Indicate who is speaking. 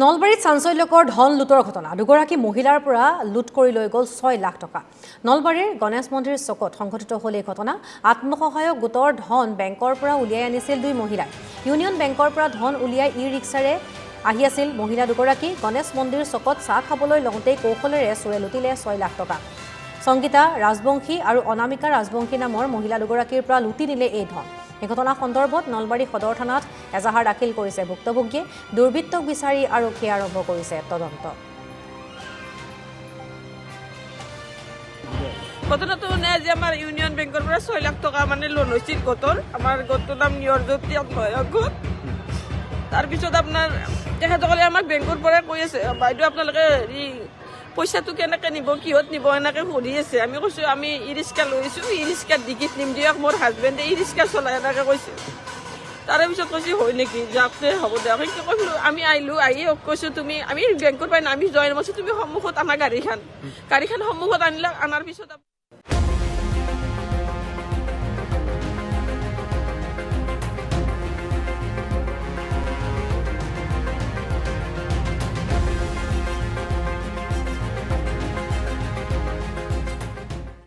Speaker 1: নলবাৰীত চাঞ্চল্যকৰ ধন লুটৰ ঘটনা দুগৰাকী মহিলাৰ পৰা লুট কৰি লৈ গ'ল 6 লাখ টকা। নলবাৰীৰ গণেশ মন্দিৰ চকত সংঘটিত হ'ল এই ঘটনা। আত্মসহায়ক গোটৰ ধন বেংকৰ পৰা উলিয়াই আনিছিল দুই মহিলাই। ইউনিয়ন বেংকৰ পৰা ধন উলিয়াই ই-ৰিক্সাৰে আহি আছিল মহিলা দুগৰাকী। গণেশ মন্দিৰ চকত চাহ খাবলৈ লওঁতেই কৌশলেৰে চোৰে লুটিলে 6 লাখ টকা। সংগীতা ৰাজবংশী আৰু অনামিকা ৰাজবংশী নামৰ মহিলা দুগৰাকীৰ পৰা লুটি নিলে এই ধন। এই ঘটনা সন্দৰ্ভত নলবাৰী সদৰ থানাত এজাহাৰ দাখিল কৰিছে ভুক্তভোগীয়ে। দুৰ্বৃত্তক বিচাৰি আৰক্ষীয়ে আৰম্ভ কৰিছে তদন্ত।
Speaker 2: ঘটনাটো মানে আজি আমাৰ ইউনিয়ন বেংকৰ পৰা 6 লাখ টকা মানে লোন হৈছিল গোটৰ। আমাৰ গোটটোৰ নাম নিয়ৰজ্যোতি আত্মসহায়ক গোট। তাৰপিছত আপোনাৰ তেখেতসকলে আমাক বেংকৰ পৰা কৈ আছে, বাইদেউ আপোনালোকে পইচাটো কেনেকৈ নিব, কিহত নিব, এনেকৈ সুধি আছে। আমি কৈছোঁ আমি ই-ৰিক্সা লৈছোঁ, ই-ৰিক্সাত ডিকিট নিম দিয়ক, মোৰ হাজবেণ্ডে ই-ৰিক্সা চলাই, এনেকৈ কৈছে। তাৰে পিছত কৈছে হয় নেকি, যাওক দে হ'ব দিয়ক। সেইটো কৈছিলোঁ আমি আহিলোঁ, আহি কৈছোঁ তুমি আমি বেংকৰ পৰা নামি যোৱাই নামাইছোঁ, তুমি সন্মুখত আনা গাড়ীখন সন্মুখত আনিলা। আনাৰ পিছত